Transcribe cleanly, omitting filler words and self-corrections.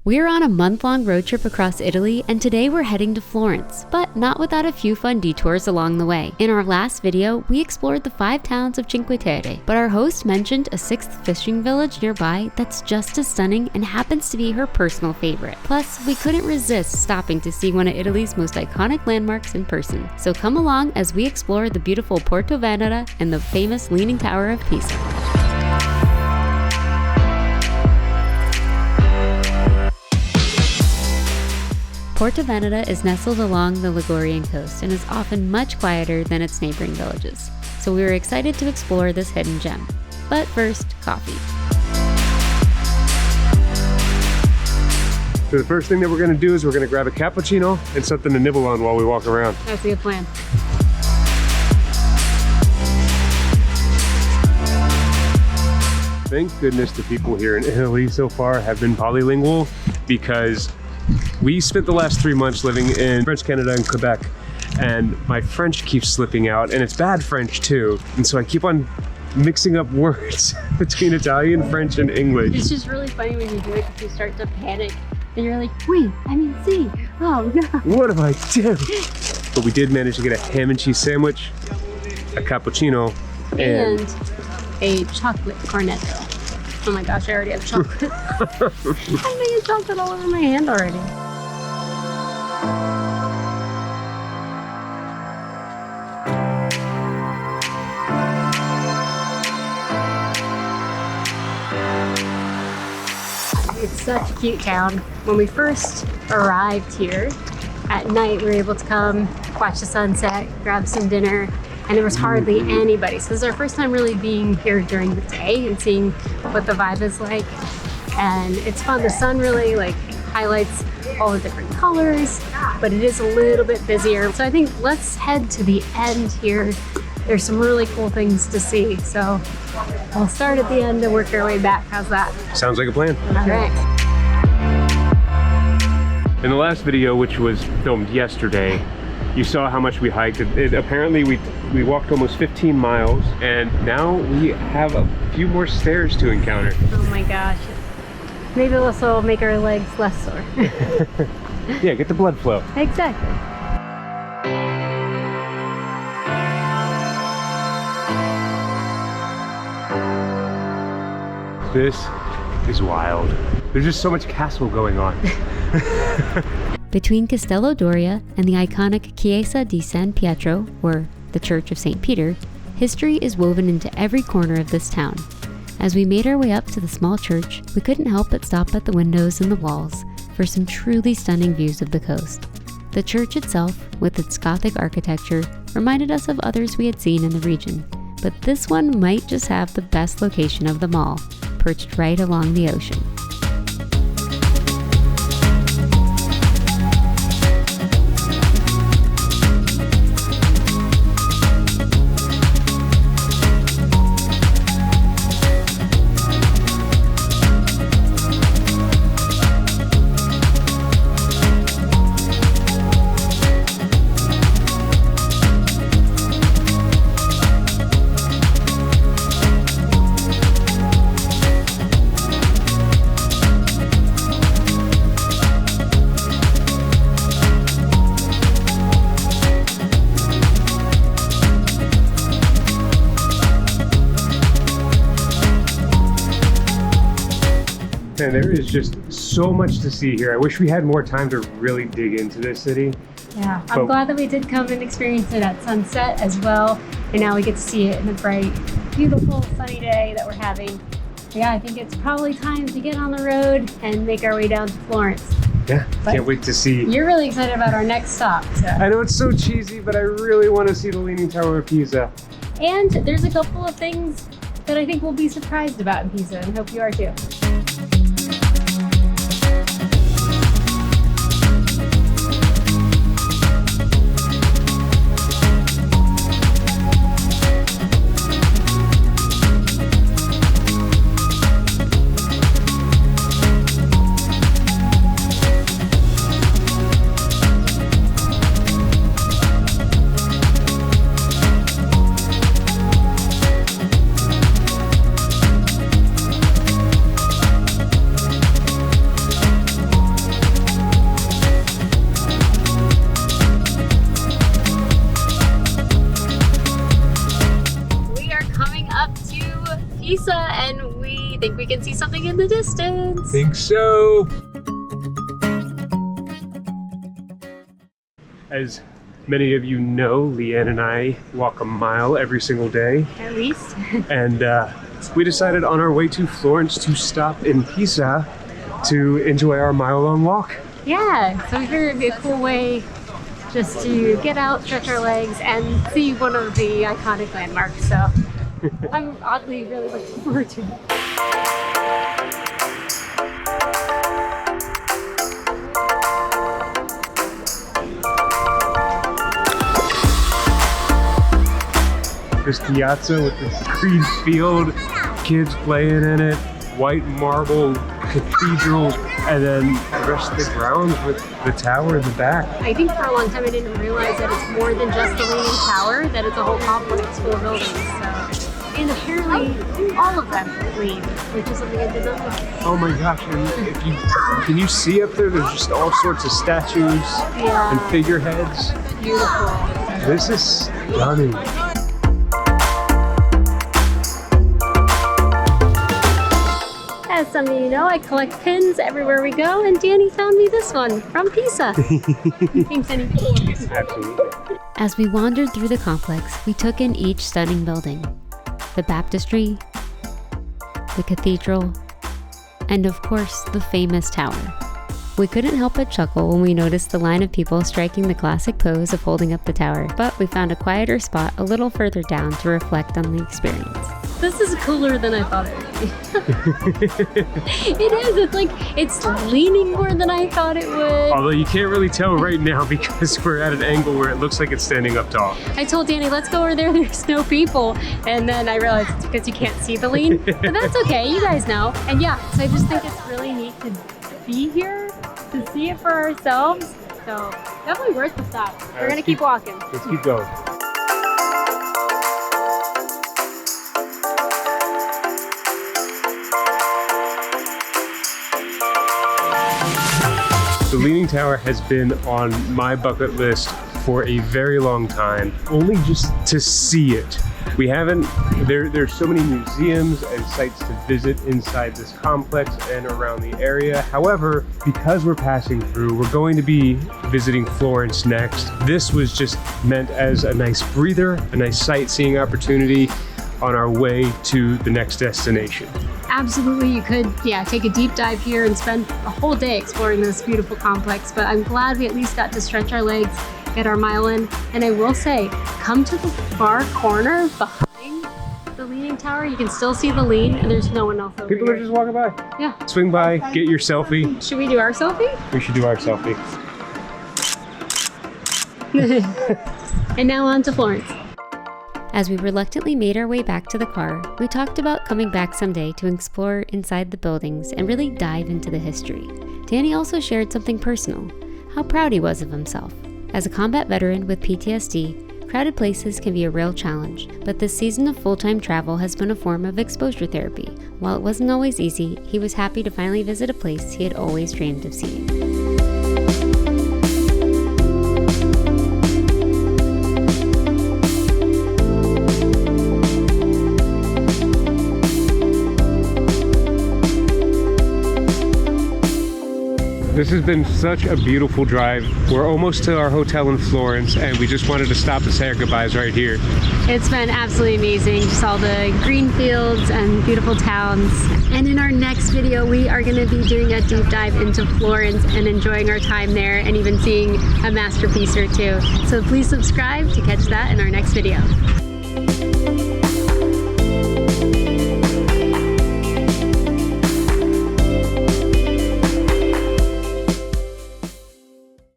We're on a month-long road trip across Italy, and today we're heading to Florence, but not without a few fun detours along the way. In our last video, we explored the 5 towns of Cinque Terre, but our host mentioned a 6th fishing village nearby that's just as stunning and happens to be her personal favorite. Plus, we couldn't resist stopping to see one of Italy's most iconic landmarks in person. So come along as we explore the beautiful Portovenere and the famous Leaning Tower of Pisa. Portovenere is nestled along the Ligurian coast and is often much quieter than its neighboring villages, so we were excited to explore this hidden gem. But first, coffee. So the first thing that we're going to do is we're going to grab a cappuccino and something to nibble on while we walk around. That's a good plan. Thank goodness the people here in Italy so far have been polylingual, because we spent the last 3 months living in French Canada and Quebec, and my French keeps slipping out, and it's bad French too. And so I keep on mixing up words between Italian, French, and English. It's just really funny when you do it because you start to panic and you're like, wait, I mean, see, oh no. What have I done? But we did manage to get a ham and cheese sandwich, a cappuccino, and a chocolate cornetto. Oh my gosh, I already have chocolate. I'm making chocolate all over my hand already. It's such a cute town. When we first arrived here, at night we were able to come watch the sunset, grab some dinner, and there was hardly anybody. So this is our first time really being here during the day and seeing what the vibe is like. And it's fun. The sun really highlights all the different colors, but it is a little bit busier. So I think let's head to the end here. There's some really cool things to see. So we'll start at the end and work our way back. How's that? Sounds like a plan. All right. In the last video, which was filmed yesterday, you saw how much we hiked. Apparently we walked almost 15 miles, and now we have a few more stairs to encounter. Oh my gosh. Maybe this will make our legs less sore. Yeah, get the blood flow. Exactly. This is wild. There's just so much castle going on. Between Castello Doria and the iconic Chiesa di San Pietro, or the Church of St. Peter, history is woven into every corner of this town. As we made our way up to the small church, we couldn't help but stop at the windows and the walls for some truly stunning views of the coast. The church itself, with its Gothic architecture, reminded us of others we had seen in the region, but this one might just have the best location of them all, perched right along the ocean. And there is just so much to see here. I wish we had more time to really dig into this city. Yeah, I'm glad that we did come and experience it at sunset as well. And now we get to see it in a bright, beautiful, sunny day that we're having. Yeah, I think it's probably time to get on the road and make our way down to Florence. Yeah, can't wait to see. You're really excited about our next stop. So. I know it's so cheesy, but I really want to see the Leaning Tower of Pisa. And there's a couple of things that I think we'll be surprised about in Pisa, and hope you are too. think we can see something in the distance. Think so. As many of you know, Leanne and I walk a mile every single day. At least. And we decided on our way to Florence to stop in Pisa to enjoy our mile-long walk. Yeah, so we figured it'd be a cool way just to get out, stretch our legs, and see one of the iconic landmarks. So I'm oddly really looking forward to it. This piazza with this green field, kids playing in it, white marble cathedral, and then the rest of the grounds with the tower in the back. I think for a long time I didn't realize that it's more than just the Leaning Tower, that it's a whole complex full of buildings. So. And apparently all of them lean, which is something I did not know. Oh my gosh, and if you, can you see up there? There's just all sorts of statues and figureheads. Beautiful. This is stunning. As some of you know, I collect pins everywhere we go, and Danny found me this one from Pisa. Thanks, Danny. Absolutely. As we wandered through the complex, we took in each stunning building. The baptistry, the cathedral, and of course, the famous tower. We couldn't help but chuckle when we noticed the line of people striking the classic pose of holding up the tower, but we found a quieter spot a little further down to reflect on the experience. This is cooler than I thought it would be. It is. It's leaning more than I thought it would. Although you can't really tell right now because we're at an angle where it looks like it's standing up tall. I told Danny, let's go over there. There's no people. And then I realized it's because you can't see the lean. But that's okay. You guys know. And yeah, so I just think it's really neat to be here, to see it for ourselves. So definitely worth the stop. We're going to keep walking. Let's keep going. The Leaning Tower has been on my bucket list for a very long time, only just to see it. We haven't, there's so many museums and sites to visit inside this complex and around the area. However, because we're passing through, we're going to be visiting Florence next. This was just meant as a nice breather, a nice sightseeing opportunity on our way to the next destination. Absolutely, you could, take a deep dive here and spend a whole day exploring this beautiful complex, but I'm glad we at least got to stretch our legs, get our mile in, and I will say, come to the far corner behind the Leaning Tower. You can still see the lean, and there's no one else over People here. are just walking by. Yeah. Swing by, get your selfie. Should we do our selfie? We should do our selfie. And now on to Florence. As we reluctantly made our way back to the car, we talked about coming back someday to explore inside the buildings and really dive into the history. Danny also shared something personal, how proud he was of himself. As a combat veteran with PTSD, crowded places can be a real challenge, but this season of full-time travel has been a form of exposure therapy. While it wasn't always easy, he was happy to finally visit a place he had always dreamed of seeing. This has been such a beautiful drive. We're almost to our hotel in Florence, and we just wanted to stop and say our goodbyes right here. It's been absolutely amazing. Just all the green fields and beautiful towns. And in our next video, we are going to be doing a deep dive into Florence and enjoying our time there and even seeing a masterpiece or two. So please subscribe to catch that in our next video.